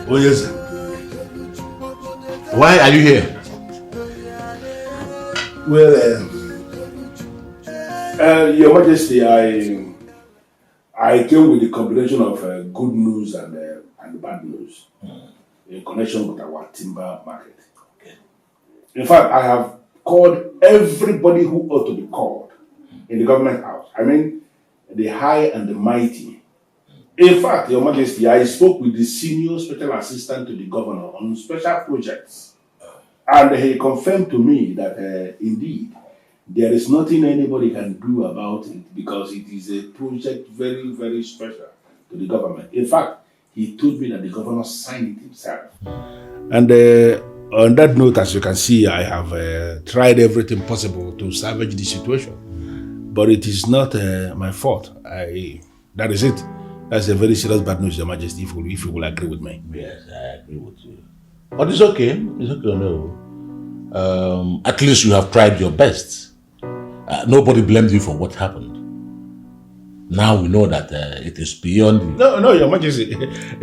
Oh yes. Why are you here? Well, Your Majesty, I came with a combination of good news and bad news in connection with our timber market. Okay. In fact, I have called everybody who ought to be called in the government house. I mean, the high and the mighty. In fact, Your Majesty, I spoke with the senior special assistant to the governor on special projects. And he confirmed to me that indeed, there is nothing anybody can do about it because it is a project very, very special to the government. In fact, he told me that the governor signed it himself. And on that note, as you can see, I have tried everything possible to salvage the situation. But it is not my fault. That is it. That's a very serious bad news, Your Majesty, if you will agree with me. Yes, I agree with you. But it's okay. It's okay, no. At least you have tried your best. Nobody blamed you for what happened. Now we know that it is beyond you. No, Your Majesty.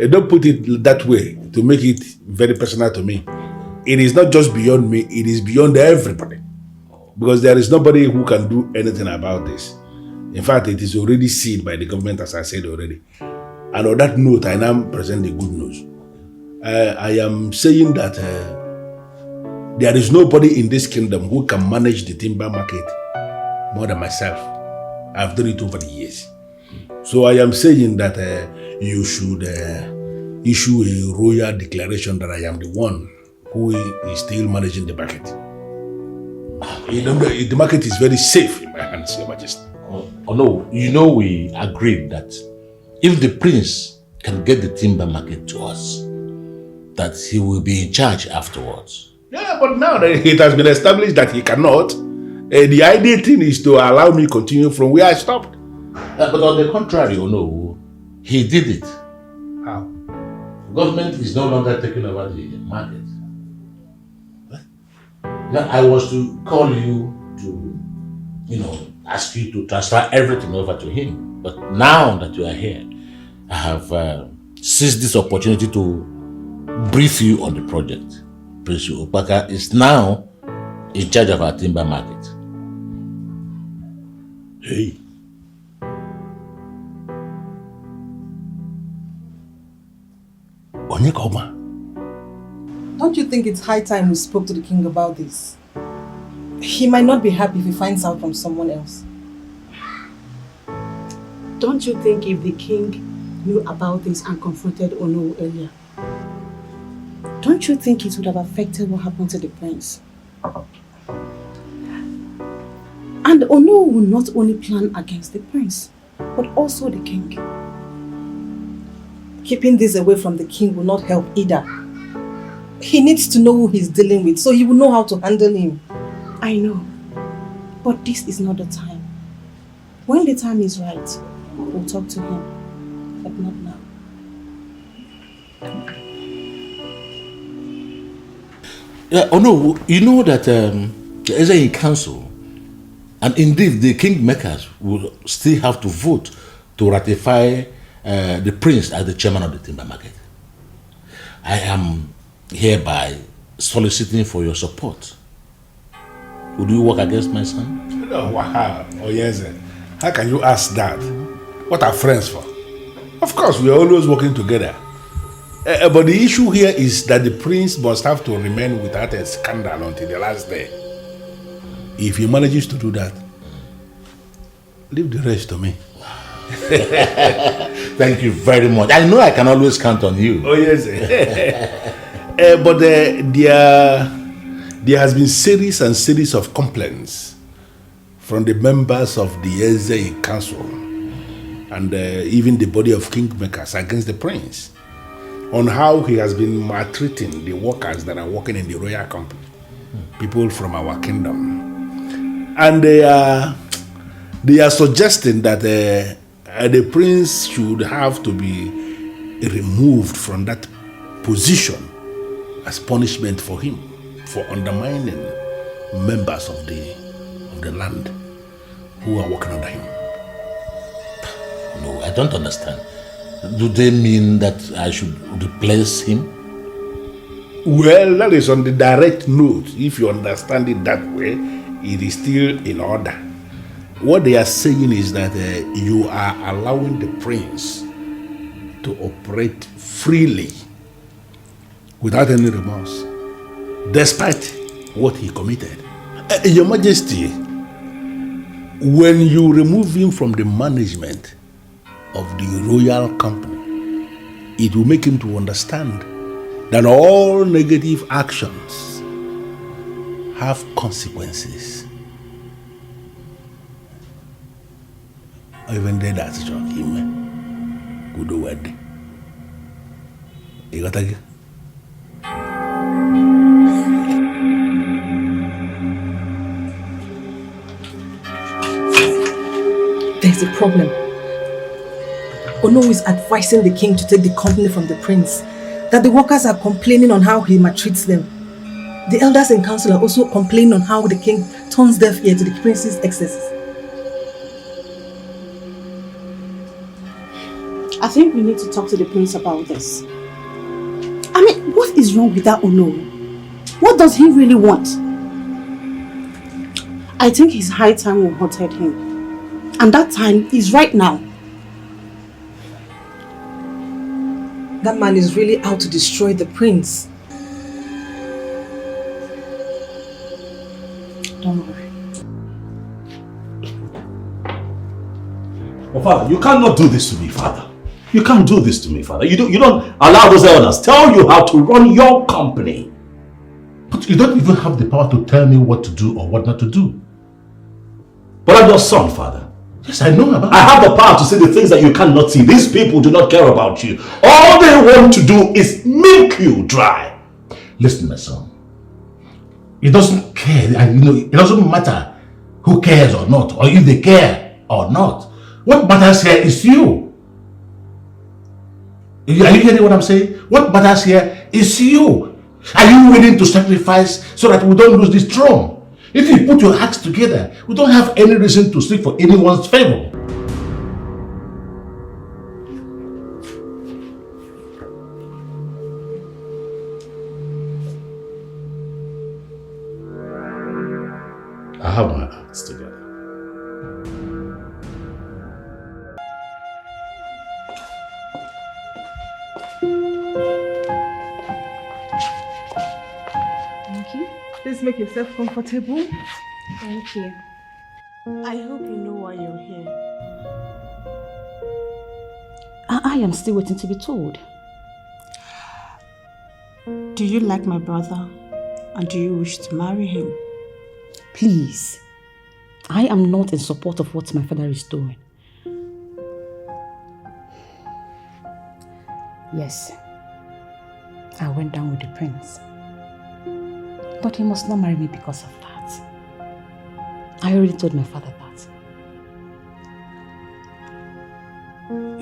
Don't put it that way to make it very personal to me. It is not just beyond me, it is beyond everybody. Because there is nobody who can do anything about this. In fact, it is already seen by the government, as I said already. And on that note, I now present the good news. I am saying that there is nobody in this kingdom who can manage the timber market more than myself. I've done it over the years. So I am saying that you should issue a royal declaration that I am the one who is still managing the market. The market is very safe in my hands, Your Majesty. Oh no, you know we agreed that if the prince can get the timber market to us, that he will be in charge afterwards. Yeah, but now that it has been established that he cannot, the ideal thing is to allow me continue from where I stopped. But on the contrary, oh no, he did it. How? Government is no longer taking over the market. Now, I was to call you to, ask you to transfer everything over to him. But now that you are here, I have seized this opportunity to brief you on the project. Prince Opaka is now in charge of our timber market. Hey. Onyekoma. Don't you think it's high time we spoke to the king about this? He might not be happy if he finds out from someone else. Don't you think if the king knew about this and confronted Ono earlier, don't you think it would have affected what happened to the prince? And Ono will not only plan against the prince, but also the king. Keeping this away from the king will not help either. He needs to know who he's dealing with, so he will know how to handle him. I know, but this is not the time. When the time is right, we'll talk to him, but not now. Yeah, oh no, you know that there is a council, and indeed the kingmakers will still have to vote to ratify the prince as the chairman of the timber market. I am hereby soliciting for your support. Would you work against my son? Oh, wow. Oh, yes. How can you ask that? What are friends for? Of course, we are always working together. But the issue here is that the prince must have to remain without a scandal until the last day. If he manages to do that, leave the rest to me. Thank you very much. I know I can always count on you. Oh, yes. But there has been series and series of complaints from the members of the Eze Council and even the body of kingmakers against the prince on how he has been maltreating the workers that are working in the royal company, people from our kingdom. And they are suggesting that the prince should have to be removed from that position as punishment for him for undermining members of the land who are working under him. No, I don't understand. Do they mean that I should replace him? Well, that is on the direct note. If you understand it that way, it is still in order. What they are saying is that you are allowing the prince to operate freely without any remorse, despite what he committed. Your Majesty, when you remove him from the management of the royal company, it will make him to understand that all negative actions have consequences. Even though that's John him, good word. You got it? There's a problem. Ono is advising the king to take the company from the prince. That the workers are complaining on how he maltreats them. The elders in council are also complaining on how the king turns deaf ear to the prince's excesses. I think we need to talk to the prince about this. I mean, what is wrong with that Ono? What does he really want? I think his high time will hurt him. And that time is right now. That man is really out to destroy the prince. Don't worry. Oh, Father, you cannot do this to me, Father. You can't do this to me, Father. You don't allow those elders tell you how to run your company. But you don't even have the power to tell me what to do or what not to do. But I'm your son, Father. Yes, I know about I have the power to see the things that you cannot see. These people do not care about you. All they want to do is milk you dry. Listen, my son. It doesn't care. It doesn't matter who cares or not, or if they care or not. What matters here is you. Are you hearing what I'm saying? What matters here is you. Are you willing to sacrifice so that we don't lose this throne? If you put your acts together, we don't have any reason to seek for anyone's favor. I have my acts together. Please make yourself comfortable. Thank you. I hope you know why you're here. I am still waiting to be told. Do you like my brother? And do you wish to marry him? Please. I am not in support of what my father is doing. Yes. I went down with the prince. But he must not marry me because of that. I already told my father that.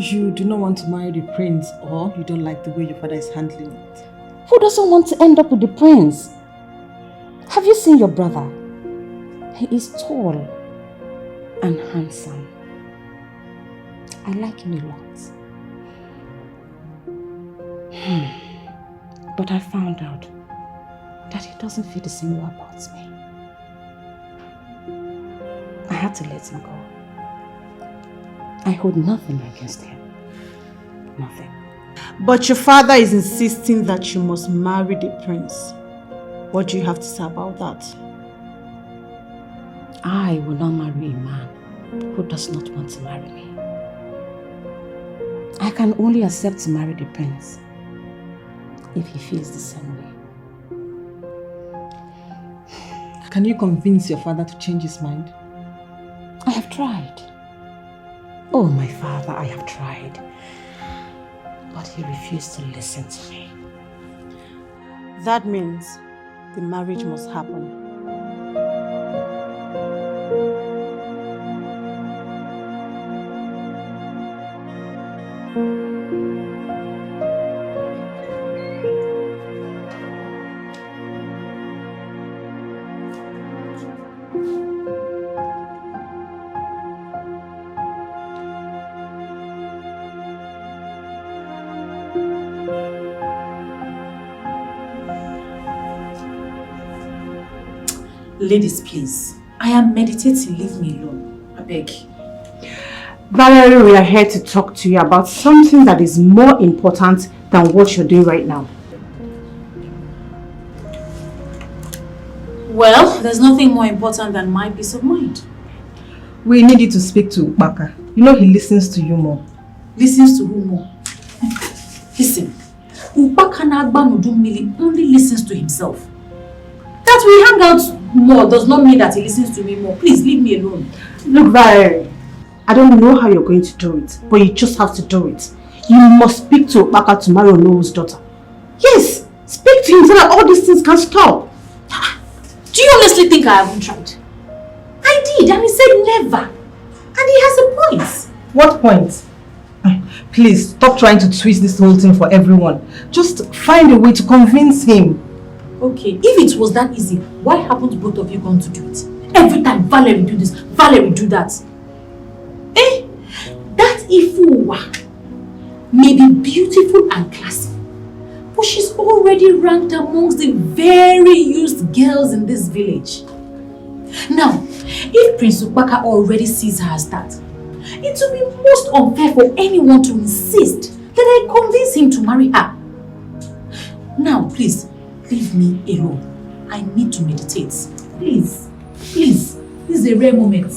You do not want to marry the prince, or you don't like the way your father is handling it? Who doesn't want to end up with the prince? Have you seen your brother? He is tall and handsome. I like him a lot. But I found out that he doesn't feel the same way about me. I had to let him go. I hold nothing against him. Nothing. But your father is insisting that you must marry the prince. What do you have to say about that? I will not marry a man who does not want to marry me. I can only accept to marry the prince if he feels the same way. Can you convince your father to change his mind? I have tried. Oh, my father, I have tried. But he refused to listen to me. That means the marriage must happen. Ladies, please. I am meditating. Leave me alone. I beg. Valerie, we are here to talk to you about something that is more important than what you're doing right now. Well, there's nothing more important than my peace of mind. We need you to speak to Baka. You know he listens to you more. Listens to who more? Listen, Ubaka Nagbanudumili only listens to himself. That we hang out more does not mean that he listens to me more. Please leave me alone. Look, Valerie, I don't know how you're going to do it, but you just have to do it. You must speak to Baka to marry Onowo's daughter. Yes, speak to him so that all these things can stop. Do you honestly think I haven't tried? I did, and he said never. And he has a point. What point? Please, stop trying to twist this whole thing for everyone. Just find a way to convince him. Okay, if it was that easy, why haven't both of you gone to do it? Every time Valerie do this, Valerie do that. Eh? That Ifuwa may be beautiful and classy, but she's already ranked amongst the very used girls in this village. Now, if Prince Ubaka already sees her as that, it will be most unfair for anyone to insist that I convince him to marry her. Now, please, leave me alone. I need to meditate. Please, please, this is a rare moment.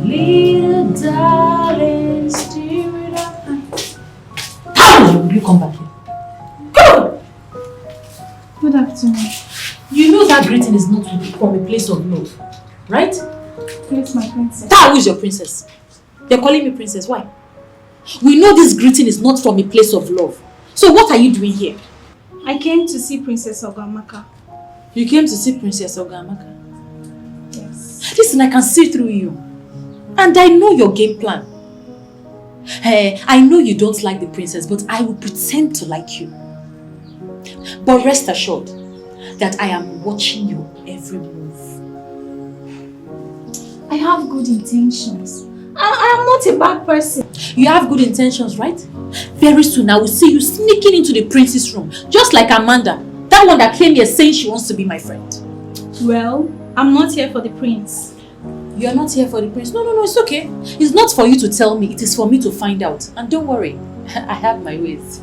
Little darling, steer it up. How will you come back here? Come on! Good afternoon. You know that greeting is not from a place of love, right? Yes, my princess. Who is your princess? They're calling me princess. Why? We know this greeting is not from a place of love. So what are you doing here? I came to see Princess Ogamaka. You came to see Princess Ogamaka? Yes. Listen, I can see through you. And I know your game plan. I know you don't like the princess, but I will pretend to like you. But rest assured that I am watching your every move. I have good intentions. I am not a bad person. You have good intentions, right? Very soon I will see you sneaking into the prince's room, just like Amanda, that one that came here saying she wants to be my friend. Well, I'm not here for the prince. You are not here for the prince? No, it's okay. It's not for you to tell me, it is for me to find out. And don't worry, I have my ways.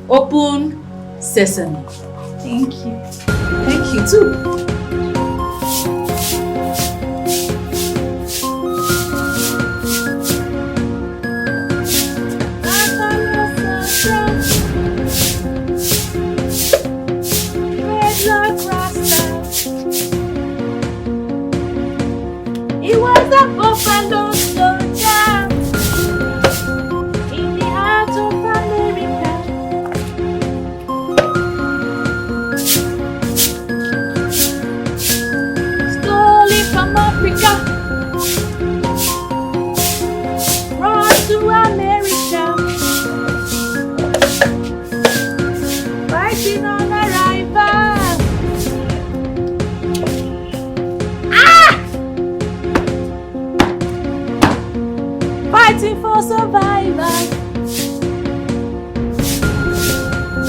Open sesame. Thank you. Thank you too. He was a buffalo soldier in the heart of America. Stolen from Africa, brought to America, fighting on arrival. Fighting for survival.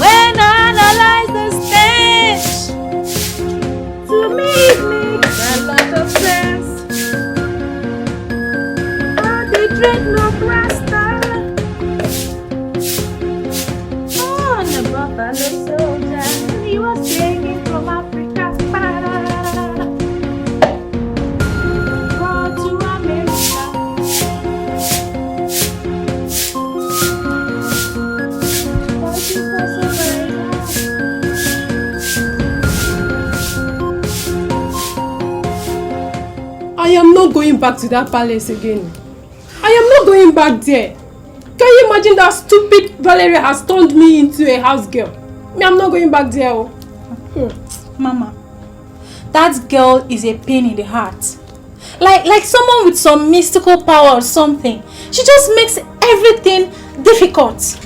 When I analyze the state going back to that palace again. I am not going back there. Can you imagine that stupid Valerie has turned me into a house girl? Me, I'm not going back there. Oh. Mama, that girl is a pain in the heart. Like someone with some mystical power or something. She just makes everything difficult.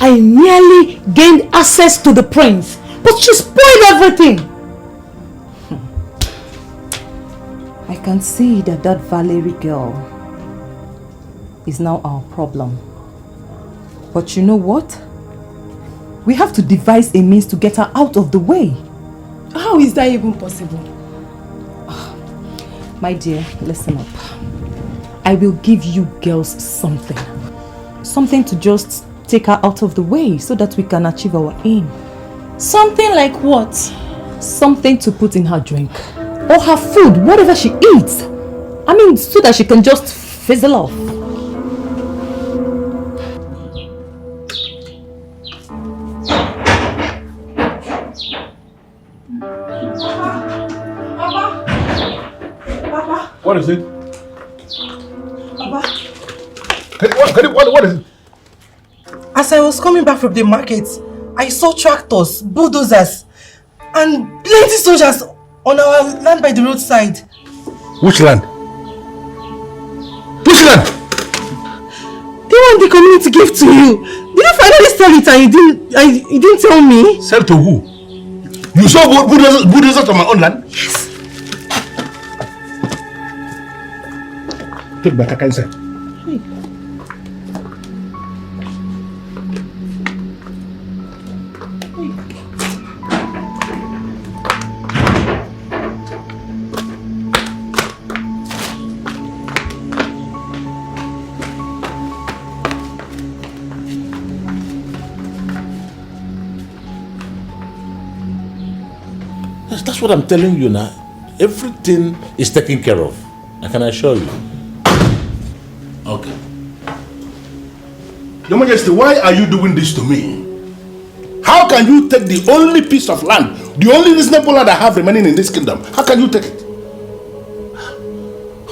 I nearly gained access to the prince, but she spoiled everything. I can see that Valerie girl is now our problem. But you know what? We have to devise a means to get her out of the way. How is that even possible? My dear, listen up. I will give you girls something. Something to just take her out of the way so that we can achieve our aim. Something like what? Something to put in her drink. Or her food, whatever she eats. I mean, so that she can just fizzle off. What is it? Papa. What is it? As I was coming back from the market, I saw tractors, bulldozers, and plenty soldiers on our land by the roadside. Which land? Which land? The one the community gave to you. Did you finally sell it and you didn't tell me? Sell to who? You saw bulldozers on my own land? Yes. Take back, I can say. That's what I'm telling you now. Everything is taken care of. I can assure you. Okay. Your Majesty, why are you doing this to me? How can you take the only piece of land, the only reasonable land I have remaining in this kingdom? How can you take it?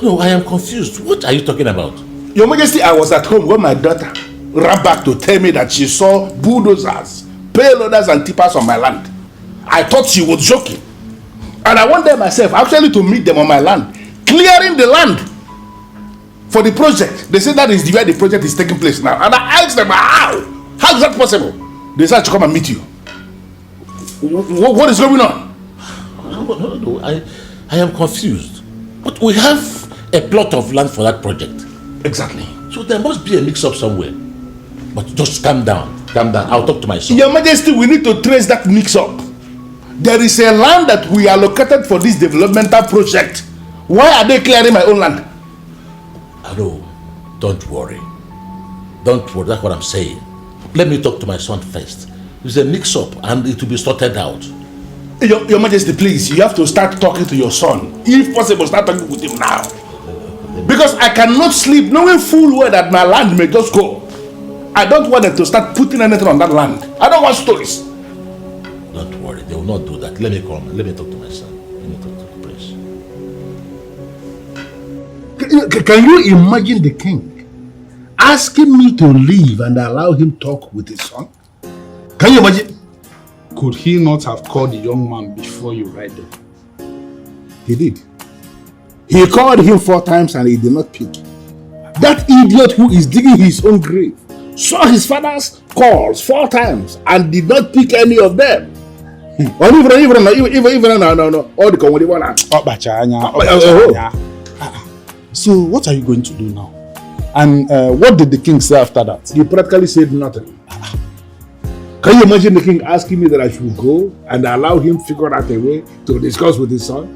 No, I am confused. What are you talking about? Your Majesty, I was at home when my daughter ran back to tell me that she saw bulldozers, payloaders and tippers on my land. I thought she was joking. And I went there myself, actually to meet them on my land, clearing the land for the project. They said that is where the project is taking place now. And I asked them, how? How is that possible? They said to come and meet you. What is going on? No, I am confused. But we have a plot of land for that project. Exactly. So there must be a mix-up somewhere. But just calm down. Calm down. I'll talk to my son. Your Majesty, we need to trace that mix-up. There is a land that we allocated for this developmental project. Why are they clearing my own land? No, don't worry. Don't worry, that's what I'm saying. Let me talk to my son first. There's a mix-up and it will be sorted out. Your Majesty, please, you have to start talking to your son. If possible, start talking with him now. Because I cannot sleep knowing full well that my land may just go. I don't want them to start putting anything on that land. I don't want stories. Don't worry, they will not do that. Let me come. Let me talk to my son. Let me talk to the prince. Can you imagine the king asking me to leave and allow him talk with his son? Can you imagine? Could he not have called the young man before you ride there? He did. He called him 4 times and he did not pick. That idiot who is digging his own grave saw his father's calls 4 times and did not pick any of them. Or even all the So what are you going to do now? And what did the king say after that? He practically said nothing. Can you imagine the king asking me that I should go and allow him figure out a way to discuss with his son?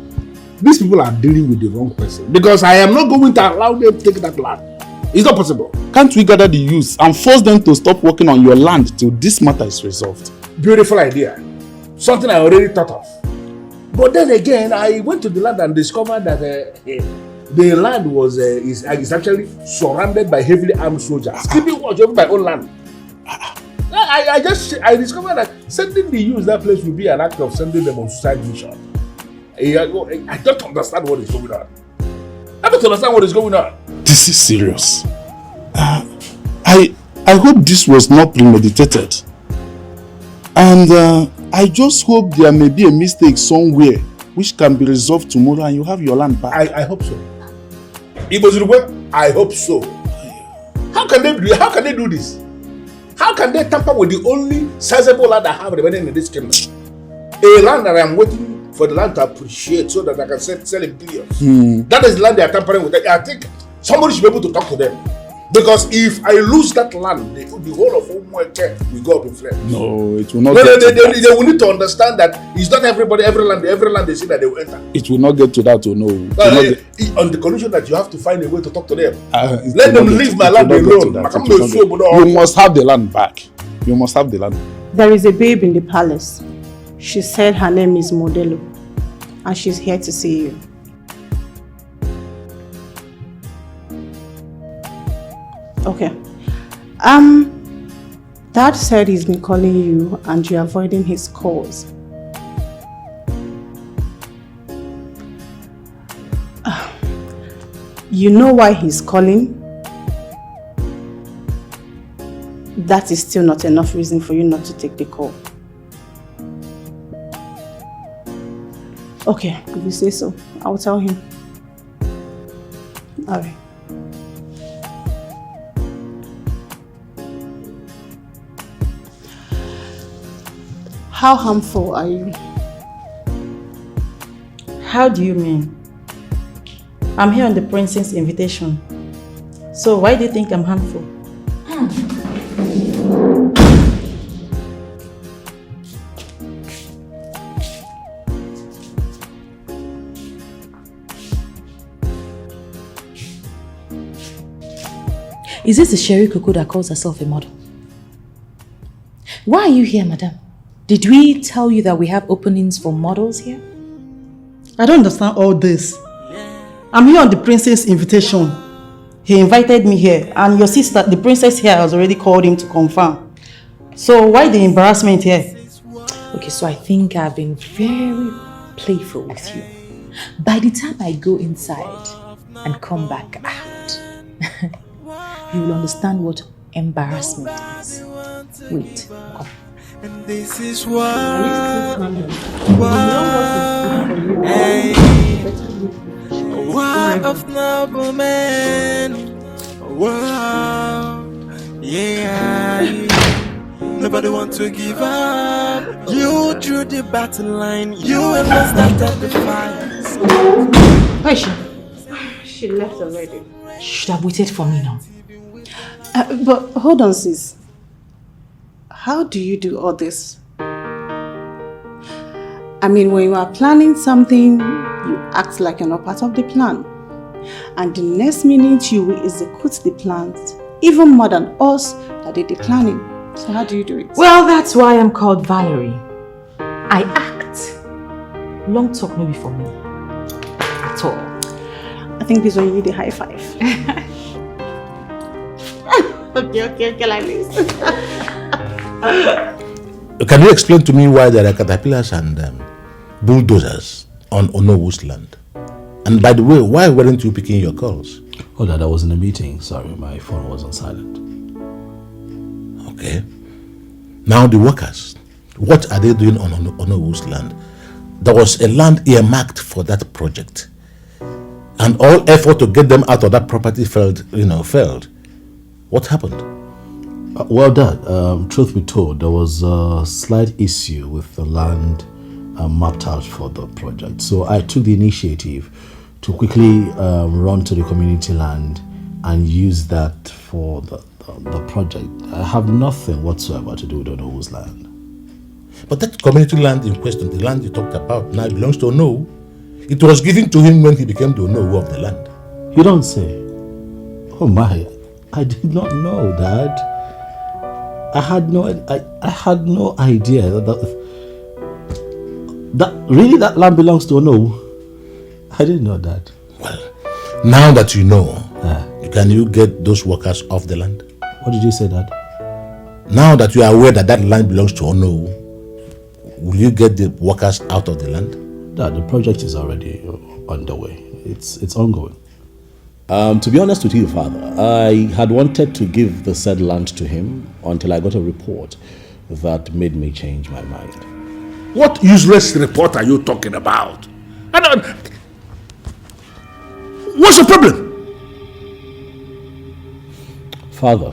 These people are dealing with the wrong person. Because I am not going to allow them to take that land. It's not possible. Can't we gather the youths and force them to stop working on your land till this matter is resolved? Beautiful idea. Something I already thought of. But then again, I went to the land and discovered that the land was is actually surrounded by heavily armed soldiers. Keeping watch over my own land. I discovered that sending the youths that place would be an act of sending them on suicide mission. I don't understand what is going on. to understand what is going on. This is serious. I hope this was not premeditated. And I just hope there may be a mistake somewhere which can be resolved tomorrow and you have your land back. I hope so. I hope so. How can they do this? How can they tamper with the only sizable land I have remaining in this kingdom? A land that I am waiting for the land to appreciate so that I can sell in billions. That is the land they are tampering with. I think somebody should be able to talk to them. Because if I lose that land, the whole of Umueke will go up in flames. No, it will not they will need to understand that it's not every land they say that they will enter. It will not get to that, no. On the condition that you have to find a way to talk to them. Let them leave my land alone. You must have the land back. You must have the land. There is a babe in the palace. She said her name is Modelo. And she's here to see you. Okay. Dad said he's been calling you and you're avoiding his calls. You know why he's calling? That is still not enough reason for you not to take the call. Okay, if you say so, I'll tell him. Alright. How harmful are you? How do you mean? I'm here on the prince's invitation. So why do you think I'm harmful? Is this the Sherry Coco that calls herself a model? Why are you here, madam? Did we tell you that we have openings for models here? I don't understand all this. I'm here on the prince's invitation. He invited me here, and your sister, the princess here, has already called him to confirm. So why the embarrassment here? Okay, so I think I've been very playful with you. By the time I go inside and come back out, you will understand what embarrassment is. Wait, come. And this is why of noble men. Wow, yeah. Nobody want to give up. You drew the battle line. You will not started the fight. Where is she? She left already. She should have waited for me now. But hold on, sis. How do you do all this? I mean, when you are planning something, you act like you're not part of the plan. And the next minute you will execute the plans, even more than us that did the planning. So how do you do it? Well, that's why I'm called Valerie. I act. Long talk no be for me. At all. I think this one you need a high five. Okay, like this. Can you explain to me why there are caterpillars and bulldozers on Onowu's land? And by the way, why weren't you picking your calls? Oh, Dad, I was in a meeting. Sorry, my phone was on silent. Okay. Now the workers, what are they doing on Onowu's land? There was a land earmarked for that project. And all effort to get them out of that property failed. What happened? Well, Dad, truth be told, there was a slight issue with the land mapped out for the project. So I took the initiative to quickly run to the community land and use that for the project. I have nothing whatsoever to do with Onowu's land. But that community land in question, the land you talked about, now belongs to Onowu. It was given to him when he became the Onowu of the land. You don't say. Oh my, I did not know, Dad. I had no idea that really that land belongs to Onowu. I didn't know that. Well, now that you know, can you get those workers off the land? What did you say, Dad? Now that you are aware that that land belongs to Onowu, will you get the workers out of the land? Dad, the project is already underway. It's ongoing. To be honest with you, Father, I had wanted to give the said land to him until I got a report that made me change my mind. What useless report are you talking about? I don't... What's the problem? Father,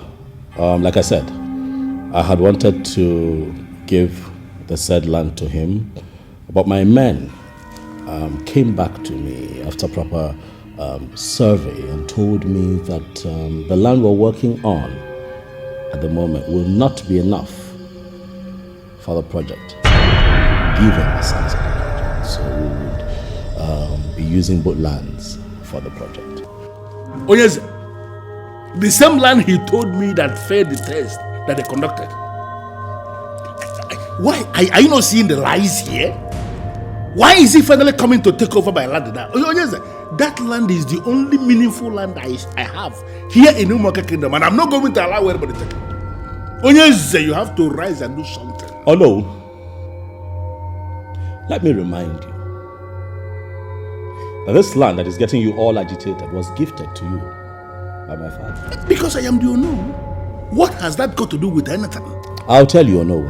like I said, I had wanted to give the said land to him, but my men came back to me after proper survey and told me that the land we're working on at the moment will not be enough for the project, given the size of the project. So we would be using both lands for the project. Oh yes, the same land he told me that failed the test that they conducted. Why? Are you not seeing the lies here? Why is he finally coming to take over my land now? Oh yes, that land is the only meaningful land I have here in Umuaka Kingdom, and I'm not going to allow anybody to take it. Oh yes, you have to rise and do something. Oh no. Let me remind you that this land that is getting you all agitated was gifted to you by my father. Because I am the Ono. What has that got to do with anything? I'll tell you, Ono.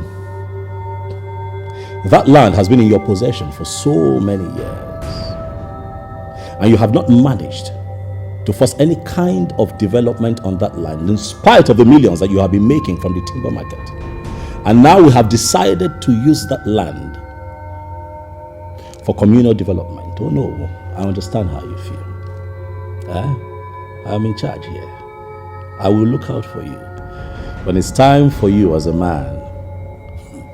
That land has been in your possession for so many years, and you have not managed to force any kind of development on that land in spite of the millions that you have been making from the timber market. And now we have decided to use that land for communal development. Oh no, I understand how you feel. I'm in charge here. I will look out for you. When it's time for you as a man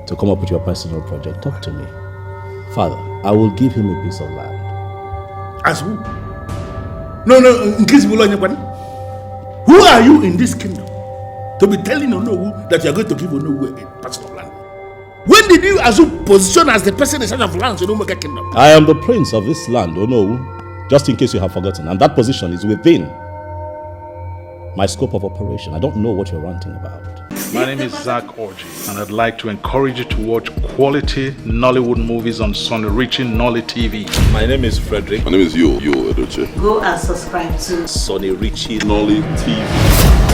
to come up with your personal project, talk to me. Father, I will give him a piece of land. As who? No, in case who are you in this kingdom to be telling Onowu that you are going to give Onowu a piece of land? When did you assume position as the person in charge of lands in Umuaka Kingdom? I am the prince of this land, Onowu, just in case you have forgotten, and that position is within my scope of operation. I don't know what you're ranting about. My name is Zach Orji, and I'd like to encourage you to watch quality Nollywood movies on SUNYRICHY NollyTV. My name is Frederick. My name is Yul Edochie. Go and subscribe to SUNYRICHY NollyTV.